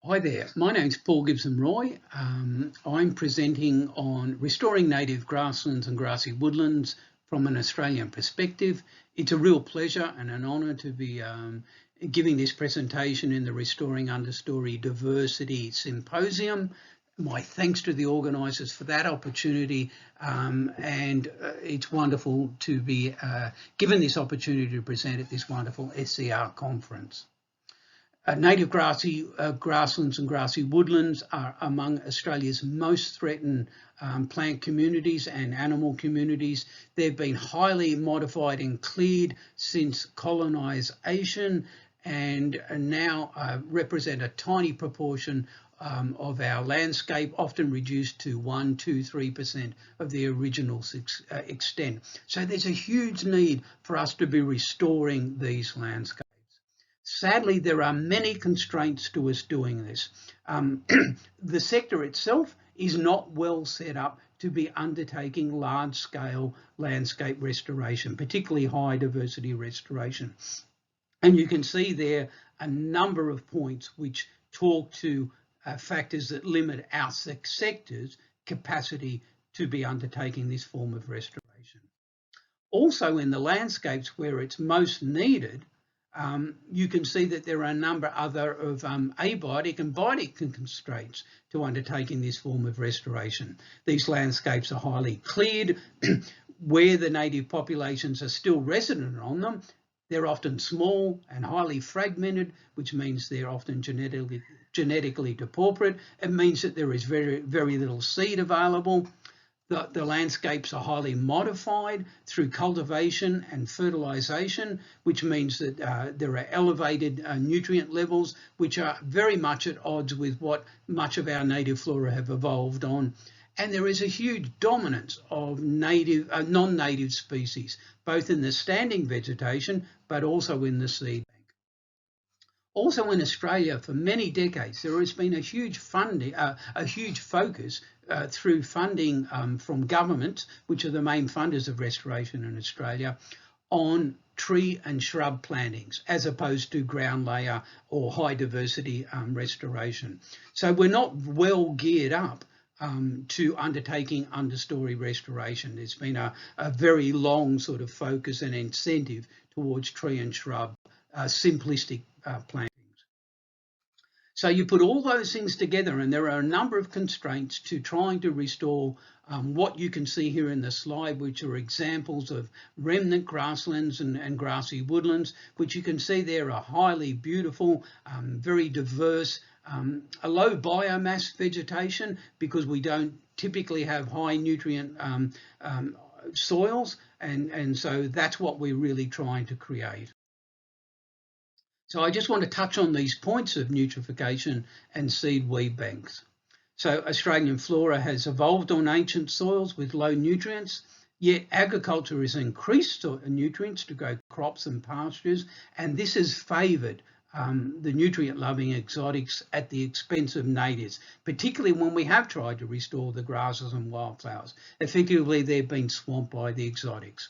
Hi there, my name's Paul Gibson-Roy. I'm presenting on restoring native grasslands and grassy woodlands from an Australian perspective. It's a real pleasure and an honour to be giving this presentation in the Restoring Understory Diversity Symposium. My thanks to the organisers for that opportunity, and it's wonderful to be given this opportunity to present at this wonderful SCR conference. Native grasslands and grassy woodlands are among Australia's most threatened plant communities and animal communities. They've been highly modified and cleared since colonisation and now represent a tiny proportion of our landscape, often reduced to 1, 2, 3% of the original extent. So there's a huge need for us to be restoring these landscapes. Sadly, there are many constraints to us doing this. The sector itself is not well set up to be undertaking large-scale landscape restoration, particularly high diversity restoration. And you can see there a number of points which talk to factors that limit our sector's capacity to be undertaking this form of restoration. Also, in the landscapes where it's most needed, you can see that there are a number other of abiotic and biotic constraints to undertaking this form of restoration. These landscapes are highly cleared. Where the native populations are still resident on them, they're often small and highly fragmented, which means they're often genetically depauperate. It means that there is very, very little seed available. The landscapes are highly modified through cultivation and fertilisation, which means that there are elevated nutrient levels, which are very much at odds with what much of our native flora have evolved on. And there is a huge dominance of non-native species, both in the standing vegetation, but also in the seed bank. Also in Australia, for many decades, there has been a huge focus through funding from governments, which are the main funders of restoration in Australia, on tree and shrub plantings, as opposed to ground layer or high diversity restoration. So we're not well geared up to undertaking understory restoration. There's been a very long sort of focus and incentive towards tree and shrub simplistic plantings. So you put all those things together and there are a number of constraints to trying to restore what you can see here in the slide, which are examples of remnant grasslands and grassy woodlands, which you can see there are highly beautiful, very diverse, a low biomass vegetation because we don't typically have high nutrient soils, and so that's what we're really trying to create. So I just want to touch on these points of nutrification and seed weed banks. So Australian flora has evolved on ancient soils with low nutrients, yet agriculture has increased nutrients to grow crops and pastures, and this has favoured the nutrient-loving exotics at the expense of natives, particularly when we have tried to restore the grasses and wildflowers. Effectively, they've been swamped by the exotics.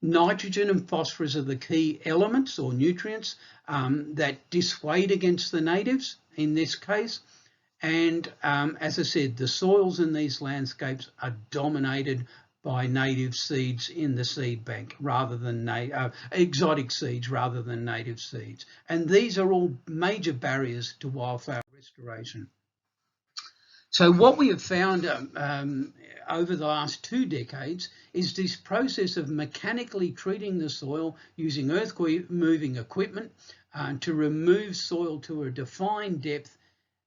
Nitrogen and phosphorus are the key elements or nutrients that dissuade against the natives in this case. And as I said, the soils in these landscapes are dominated by native seeds in the seed bank rather than exotic seeds rather than native seeds. And these are all major barriers to wildflower restoration. So what we have found over the last 2 decades is this process of mechanically treating the soil using earth-moving equipment to remove soil to a defined depth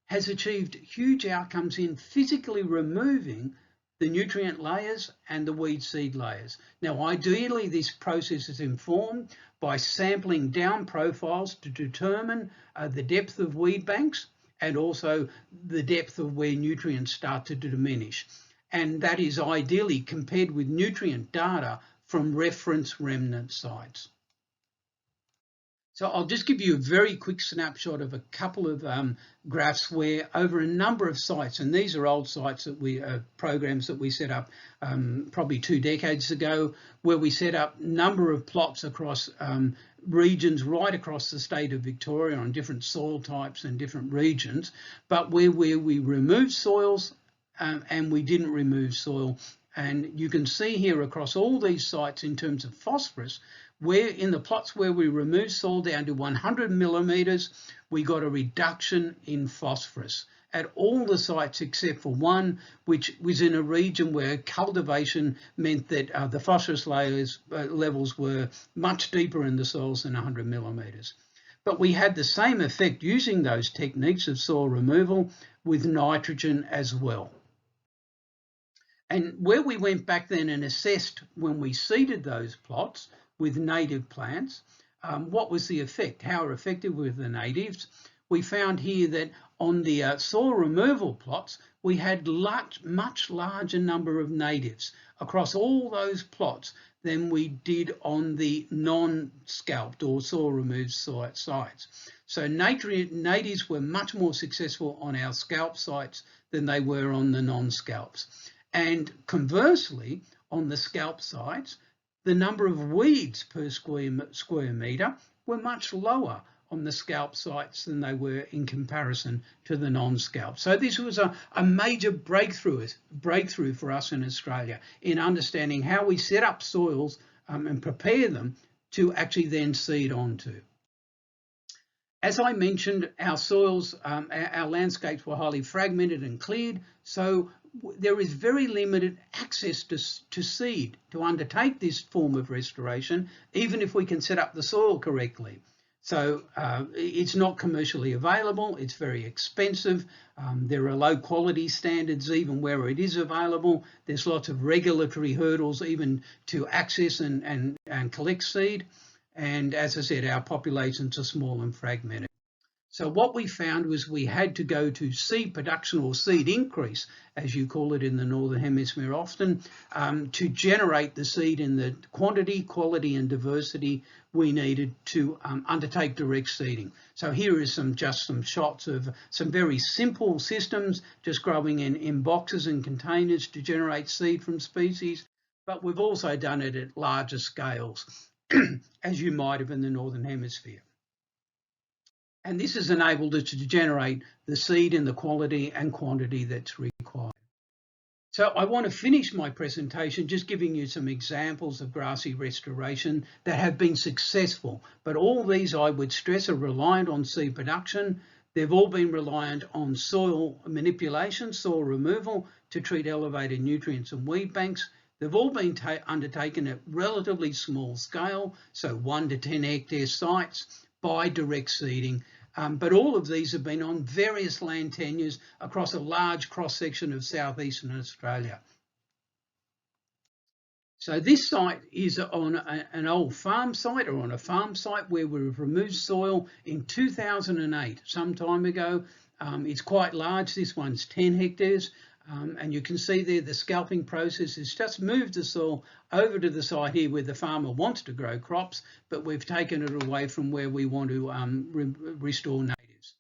has achieved huge outcomes in physically removing the nutrient layers and the weed seed layers. Now, ideally, this process is informed by sampling down profiles to determine the depth of weed banks and also the depth of where nutrients start to diminish. And that is ideally compared with nutrient data from reference remnant sites. So I'll just give you a very quick snapshot of a couple of graphs where over a number of sites, and these are old sites that programs that we set up probably 2 decades ago, where we set up a number of plots across regions right across the state of Victoria on different soil types and different regions, but where we removed soils and we didn't remove soil. And you can see here across all these sites in terms of phosphorus, where in the plots where we removed soil down to 100 millimetres, we got a reduction in phosphorus at all the sites except for one, which was in a region where cultivation meant that the phosphorus levels were much deeper in the soils than 100 millimetres. But we had the same effect using those techniques of soil removal with nitrogen as well. And where we went back then and assessed when we seeded those plots with native plants, what was the effect? How effective were the natives? We found here that on the soil removal plots, we had much larger number of natives across all those plots than we did on the non-scalped or soil removed sites. So natives were much more successful on our scalp sites than they were on the non-scalps. And conversely, on the scalp sites, the number of weeds per square metre were much lower on the scalp sites than they were in comparison to the non-scalp. So this was a major breakthrough for us in Australia in understanding how we set up soils and prepare them to actually then seed onto. As I mentioned, our soils, our landscapes were highly fragmented and cleared, so there is very limited access to seed to undertake this form of restoration, even if we can set up the soil correctly. So it's not commercially available, it's very expensive, there are low quality standards even where it is available, there's lots of regulatory hurdles even to access and collect seed, and as I said, our populations are small and fragmented. So what we found was we had to go to seed production or seed increase, as you call it in the Northern Hemisphere often, to generate the seed in the quantity, quality and diversity we needed to undertake direct seeding. So here is just some shots of some very simple systems, just growing in boxes and containers to generate seed from species, but we've also done it at larger scales, as you might have in the Northern Hemisphere. And this has enabled us to generate the seed in the quality and quantity that's required. So I want to finish my presentation just giving you some examples of grassy restoration that have been successful. But all these, I would stress, are reliant on seed production. They've all been reliant on soil manipulation, soil removal to treat elevated nutrients and weed banks. They've all been undertaken at relatively small scale, so 1 to 10 hectare sites by direct seeding. But all of these have been on various land tenures across a large cross-section of southeastern Australia. So this site is on an old farm site or on a farm site where we've removed soil in 2008, some time ago. It's quite large, this one's 10 hectares. And you can see there the scalping process has just moved the soil over to the site here where the farmer wants to grow crops, but we've taken it away from where we want to restore natives.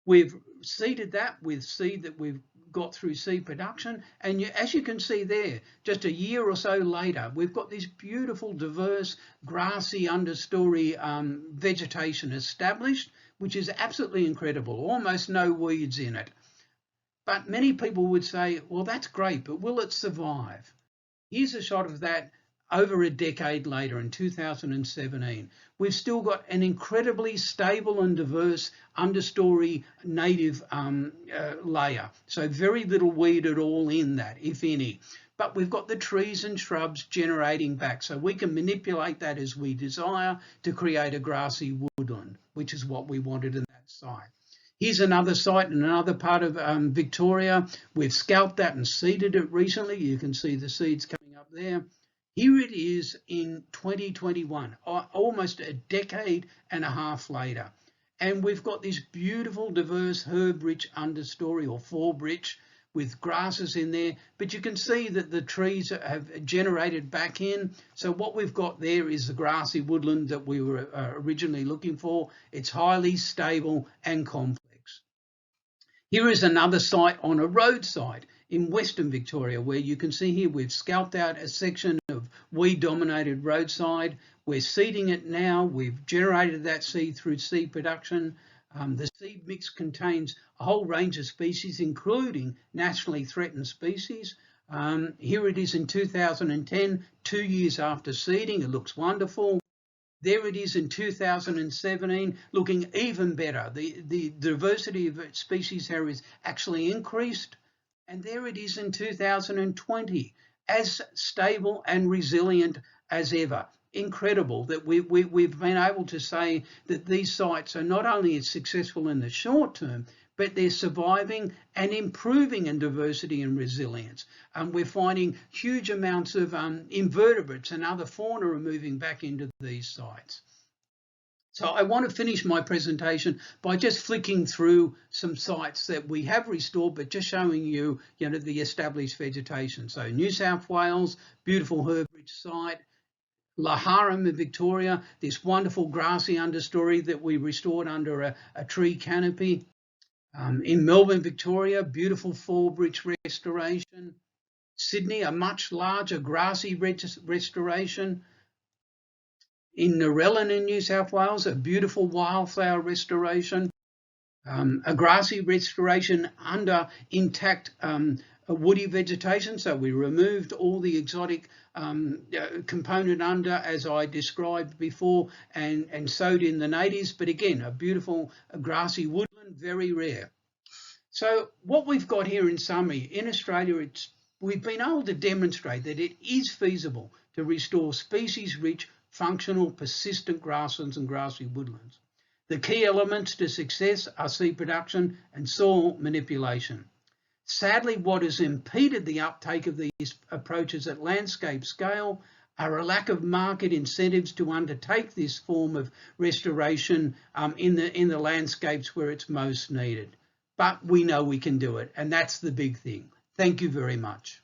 We've seeded that with seed that we've got through seed production, and as you can see there, just a year or so later, we've got this beautiful, diverse, grassy understory vegetation established, which is absolutely incredible, almost no weeds in it. But many people would say, well, that's great, but will it survive? Here's a shot of that over a decade later in 2017. We've still got an incredibly stable and diverse understory native layer. So very little weed at all in that, if any. But we've got the trees and shrubs generating back. So we can manipulate that as we desire to create a grassy woodland, which is what we wanted in that site. Here's another site in another part of Victoria. We've scalped that and seeded it recently. You can see the seeds coming up there. Here it is in 2021, almost a decade and a half later. And we've got this beautiful, diverse, herb-rich understory or forb-rich with grasses in there. But you can see that the trees have generated back in. So what we've got there is the grassy woodland that we were originally looking for. It's highly stable and complex. Here is another site on a roadside in Western Victoria where you can see here we've scalped out a section of weed-dominated roadside. We're seeding it now. We've generated that seed through seed production. The seed mix contains a whole range of species, including nationally threatened species. Here it is in 2010, 2 years after seeding. It looks wonderful. There it is in 2017, looking even better. The diversity of species here is actually increased. And there it is in 2020, as stable and resilient as ever. Incredible that we've been able to say that these sites are not only successful in the short term, but they're surviving and improving in diversity and resilience. We're finding huge amounts of invertebrates and other fauna are moving back into these sites. So I want to finish my presentation by just flicking through some sites that we have restored, but just showing you, the established vegetation. So New South Wales, beautiful herbage site. Laharam in Victoria, this wonderful grassy understory that we restored under a tree canopy. In Melbourne, Victoria, beautiful fallbridge restoration. Sydney, a much larger grassy restoration. In Narellan in New South Wales, a beautiful wildflower restoration. A grassy restoration under intact woody vegetation. So we removed all the exotic component under, as I described before, and sowed in the natives. But again, a beautiful grassy woodland, very rare. So what we've got here in summary, in Australia, we've been able to demonstrate that it is feasible to restore species-rich, functional, persistent grasslands and grassy woodlands. The key elements to success are seed production and soil manipulation. Sadly, what has impeded the uptake of these approaches at landscape scale are a lack of market incentives to undertake this form of restoration in the landscapes where it's most needed. But we know we can do it, and that's the big thing. Thank you very much.